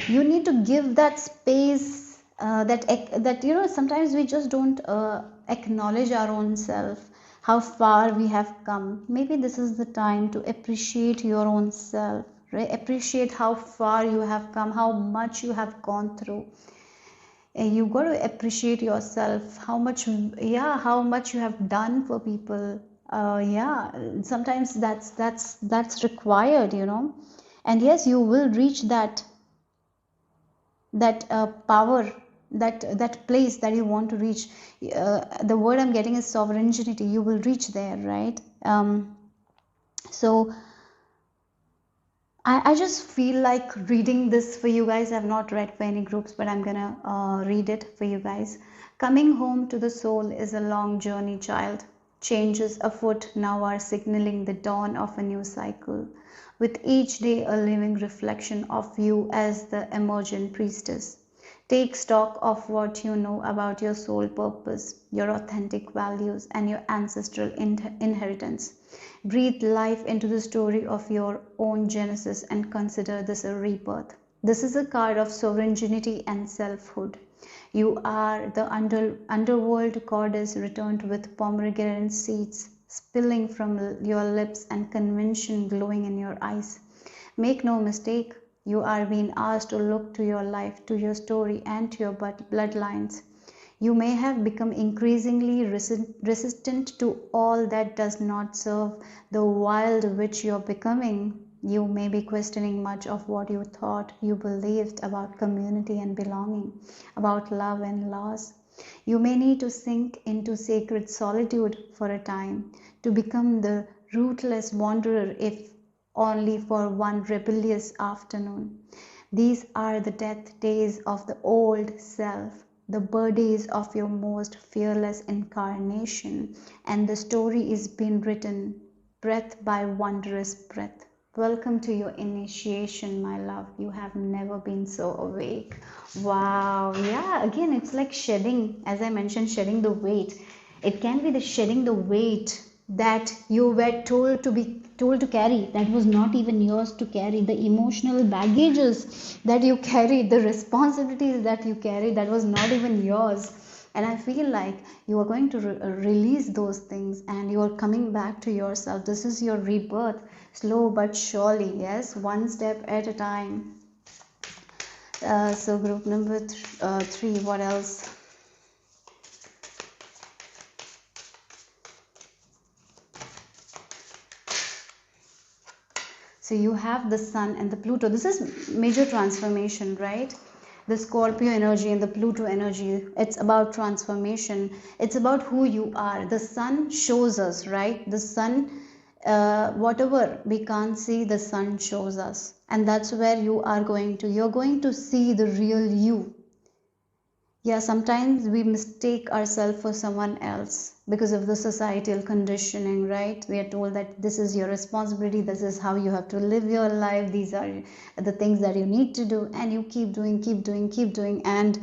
Speaker 1: You need to give that space, that sometimes we just don't acknowledge our own self. how far we have come. Maybe this is the time to appreciate your own self, right? Appreciate how far you have come, how much you have gone through. And you got to appreciate yourself, how much, yeah, how much you have done for people. Yeah, sometimes that's required, you know. And yes, you will reach that power, that place that you want to reach. The word I'm getting is sovereignty. You will reach there, right? So I just feel like reading this for you guys. I've not read for any groups, but I'm gonna read it for you guys. Coming home to the soul is a long journey, child. Changes afoot now are signaling the dawn of a new cycle, with each day a living reflection of you as the emergent priestess. Take stock of what you know about your soul purpose, your authentic values, and your ancestral inheritance. Breathe life into the story of your own genesis and consider this a rebirth. This is a card of sovereignty and selfhood. You are the underworld goddess returned with pomegranate seeds spilling from your lips and conviction glowing in your eyes. Make no mistake, you are being asked to look to your life, to your story, and to your bloodlines. You may have become increasingly resistant to all that does not serve the wild witch you're becoming. You may be questioning much of what you thought you believed about community and belonging, about love and loss. You may need to sink into sacred solitude for a time to become the rootless wanderer, if only for one rebellious afternoon. These are the death days of the old self, the birthdays of your most fearless incarnation, and the story is being written breath by wondrous breath. Welcome to your initiation, my love. You have never been so awake. Wow, yeah, again, it's like shedding, as I mentioned, shedding the weight. It can be the shedding the weight that you were told to carry, that was not even yours to carry, the emotional baggages that you carried, the responsibilities that you carried, that was not even yours. And I feel like you are going to release those things and you are coming back to yourself. This is your rebirth, slow but surely. Yes, one step at a time. So group number three, what else? So you have the sun and the Pluto. This is major transformation, right? The Scorpio energy and the Pluto energy. It's about transformation. It's about who you are. The sun shows us, right? The sun, whatever we can't see, the sun shows us. And that's where you're going to see the real you. Yeah, sometimes we mistake ourselves for someone else because of the societal conditioning, right? We are told that this is your responsibility, this is how you have to live your life, these are the things that you need to do, and you keep doing, and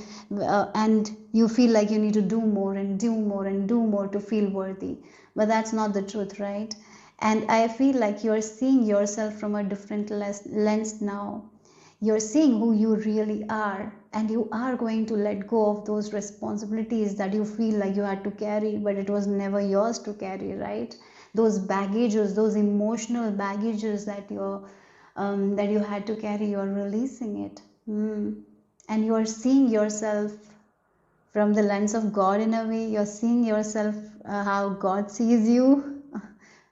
Speaker 1: you feel like you need to do more and do more and do more to feel worthy. But that's not the truth, right? And I feel like you're seeing yourself from a different lens now. You're seeing who you really are, and you are going to let go of those responsibilities that you feel like you had to carry, but it was never yours to carry, right? Those baggages, those emotional baggages that you had to carry, you're releasing it. And you are seeing yourself from the lens of God. In a way, you're seeing yourself how God sees you.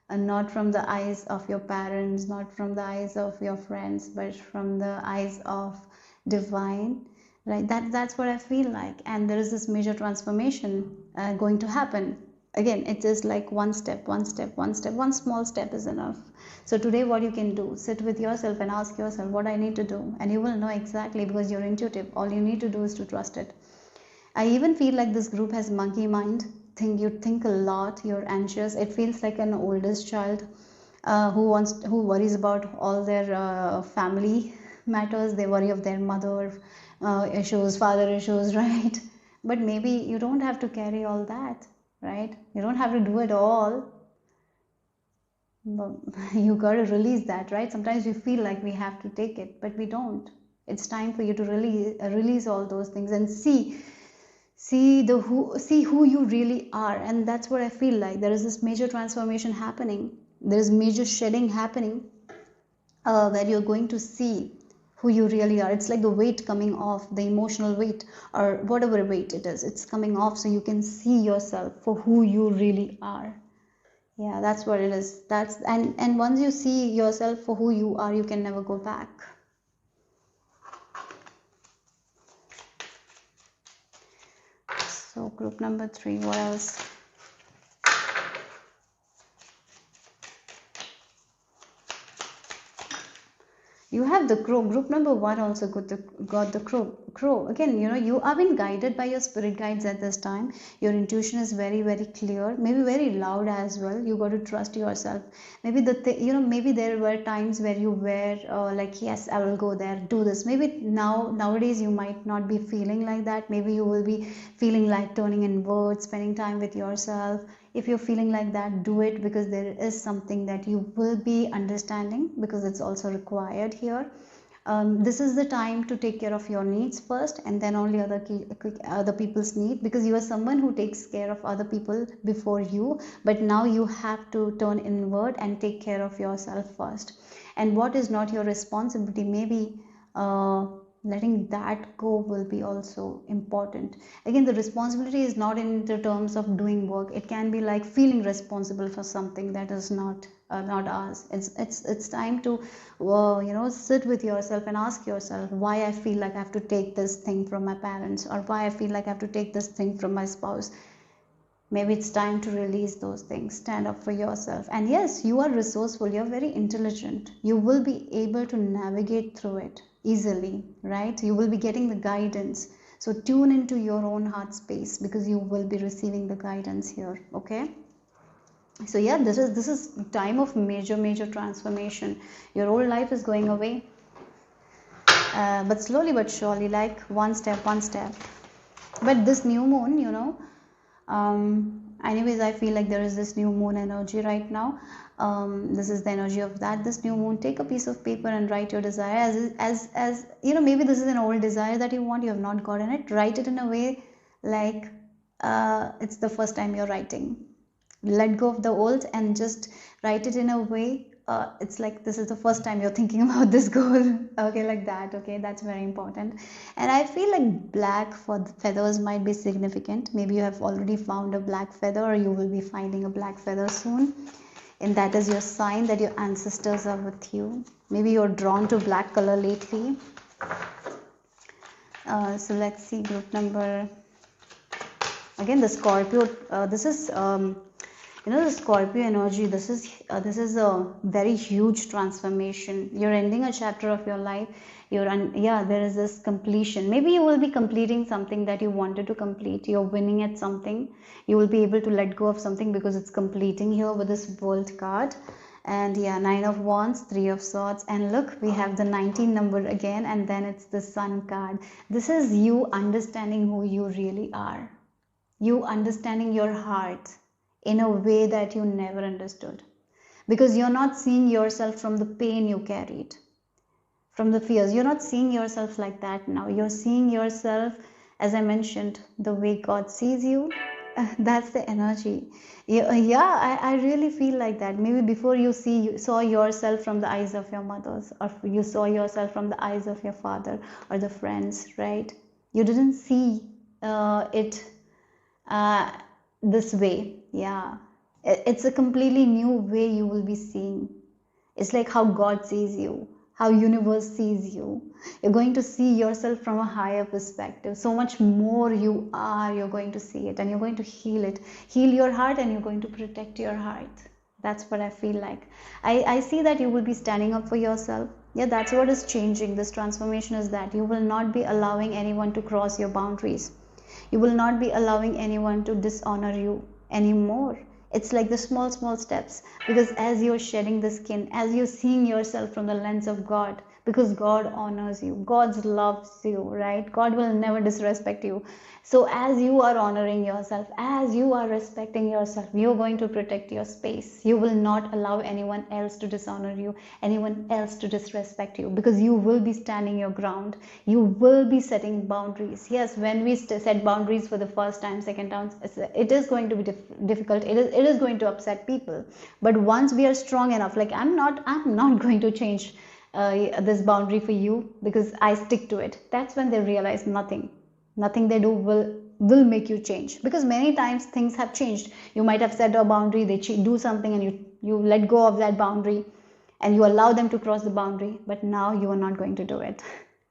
Speaker 1: And not from the eyes of your parents, not from the eyes of your friends, but from the eyes of divine, right? That's what I feel like. And there is this major transformation going to happen. Again, it is like one step, one small step is enough. So today what you can do, sit with yourself and ask yourself what I need to do, and you will know exactly, because you're intuitive. All you need to do is to trust it. I even feel like this group has monkey mind. You think a lot, you're anxious. It feels like an oldest child who worries about all their family matters. They worry of their mother issues, father issues, right? But maybe you don't have to carry all that, right? You don't have to do it all. But you got to release that, right? Sometimes we feel like we have to take it, but we don't. It's time for you to release all those things and See who you really are. And that's what I feel like. There is this major transformation happening. There is major shedding happening, where you're going to see who you really are. It's like the weight coming off, the emotional weight or whatever weight it is, it's coming off, so you can see yourself for who you really are. Yeah, that's what it is. And once you see yourself for who you are, you can never go back. So group number 3, what else? You have the crow. Group number 1 also got the crow. Again, you are being guided by your spirit guides at this time. Your intuition is very, very clear, maybe very loud as well. You got to trust yourself. Maybe maybe there were times where you were like, yes, I will go there, do this. Maybe nowadays you might not be feeling like that. Maybe you will be feeling like turning inward, spending time with yourself. If you're feeling like that, do it, because there is something that you will be understanding, because it's also required here. This is the time to take care of your needs first, and then only other people's need, because you are someone who takes care of other people before you, but now you have to turn inward and take care of yourself first. And what is not your responsibility, maybe letting that go will be also important. Again, the responsibility is not in the terms of doing work. It can be like feeling responsible for something that is not ours. It's time to sit with yourself and ask yourself, why I feel like I have to take this thing from my parents, or why I feel like I have to take this thing from my spouse. Maybe it's time to release those things. Stand up for yourself. And yes, you are resourceful, you're very intelligent, you will be able to navigate through it easily, right? You will be getting the guidance. So tune into your own heart space, because you will be receiving the guidance here. Okay, so yeah, this is time of major transformation. Your old life is going away, but slowly but surely, like one step. But this new moon, anyways, I feel like there is this new moon energy right now. This is the energy of this new moon. Take a piece of paper and write your desire. As maybe this is an old desire that you want, you have not gotten it. Write it in a way like it's the first time you're writing. Let go of the old and just write it in a way it's like this is the first time you're thinking about this goal. Okay, like that. Okay, that's very important. And I feel like black for the feathers might be significant. Maybe you have already found a black feather, or you will be finding a black feather soon, and that is your sign that your ancestors are with you. Maybe you're drawn to black color lately. So let's see, group number, again, the Scorpio. This is the Scorpio energy. This is a very huge transformation. You're ending a chapter of your life. There is this completion. Maybe you will be completing something that you wanted to complete. You're winning at something. You will be able to let go of something because it's completing here with this World card. And yeah, 9 of Wands, 3 of Swords, and look, we have the 19 number again, and then it's the Sun card. This is you understanding who you really are. You understanding your heart in a way that you never understood, because you're not seeing yourself from the pain you carried, from the fears. You're not seeing yourself like that now. You're seeing yourself, as I mentioned, the way God sees you. That's the energy. I really feel like that. Maybe before you saw yourself from the eyes of your mothers, or you saw yourself from the eyes of your father or the friends, right? You didn't see it this way. Yeah, it's a completely new way you will be seeing. It's like how God sees you, how universe sees you. You're going to see yourself from a higher perspective. So much more you are, you're going to see it, and you're going to heal your heart, and you're going to protect your heart. That's what I feel like. I see that you will be standing up for yourself. Yeah, that's what is changing. This transformation is that you will not be allowing anyone to cross your boundaries. You will not be allowing anyone to dishonor you anymore. It's like the small steps, because as you're shedding the skin, as you're seeing yourself from the lens of God, because God honors you. God loves you, right? God will never disrespect you. So as you are honoring yourself, as you are respecting yourself, you're going to protect your space. You will not allow anyone else to dishonor you, anyone else to disrespect you, because you will be standing your ground. You will be setting boundaries. Yes, when we set boundaries for the first time, second time, it is going to be difficult. It is going to upset people. But once we are strong enough, like I'm not going to change this boundary for you because I stick to it. That's when they realize nothing they do will make you change, because many times things have changed. You might have set a boundary, they do something, and you let go of that boundary, and you allow them to cross the boundary, but now you are not going to do it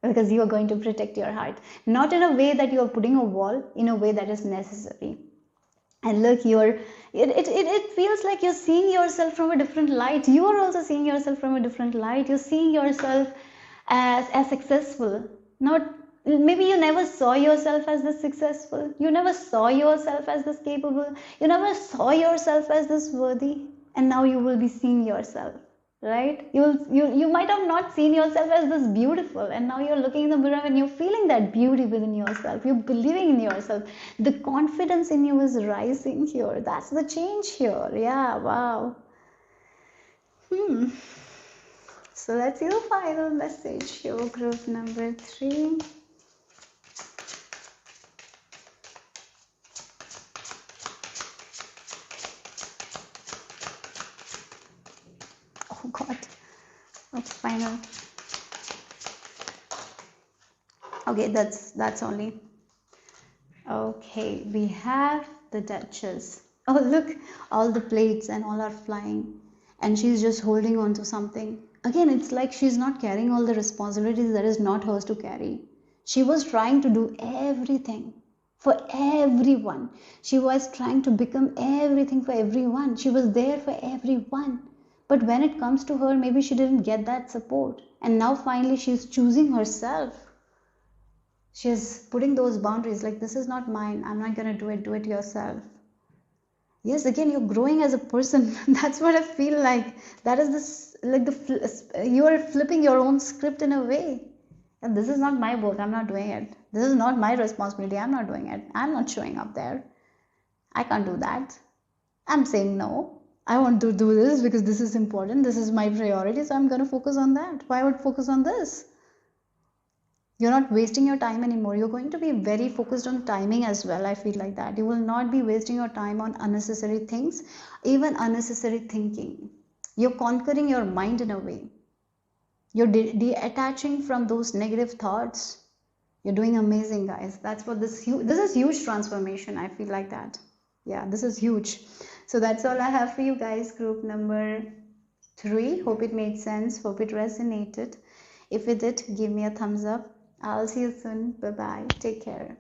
Speaker 1: because you are going to protect your heart, not in a way that you are putting a wall, in a way that is necessary. And look, it feels like you're seeing yourself from a different light. You are also seeing yourself from a different light. You're seeing yourself as successful. Not maybe you never saw yourself as this successful. You never saw yourself as this capable. You never saw yourself as this worthy. And now you will be seeing yourself, right? You might have not seen yourself as this beautiful, and now you're looking in the mirror and you're feeling that beauty within yourself. You're believing in yourself. The confidence in you is rising here. That's the change here. Yeah, wow. So let's see the final message here, group number 3. Oh God. That's final. Okay, that's only. Okay, we have the Duchess. Oh, look, all the plates and all are flying, and she's just holding on to something. Again, it's like she's not carrying all the responsibilities that is not hers to carry. She was trying to do everything for everyone. She was trying to become everything for everyone. She was there for everyone. But when it comes to her, maybe she didn't get that support. And now finally she's choosing herself. She's putting those boundaries, like, this is not mine. I'm not going to do it yourself. Yes, again, you're growing as a person. That's what I feel like. That is this, like, you are flipping your own script in a way. And this is not my work. I'm not doing it. This is not my responsibility. I'm not doing it. I'm not showing up there. I can't do that. I'm saying no. I want to do this because this is important. This is my priority. So I'm going to focus on that. Why would focus on this? You're not wasting your time anymore. You're going to be very focused on timing as well. I feel like that. You will not be wasting your time on unnecessary things, even unnecessary thinking. You're conquering your mind in a way. You're detaching from those negative thoughts. You're doing amazing, guys. That's what this is huge transformation. I feel like that. Yeah, this is huge. So that's all I have for you guys. Group number 3. Hope it made sense. Hope it resonated. If it did, give me a thumbs up. I'll see you soon. Bye bye. Take care.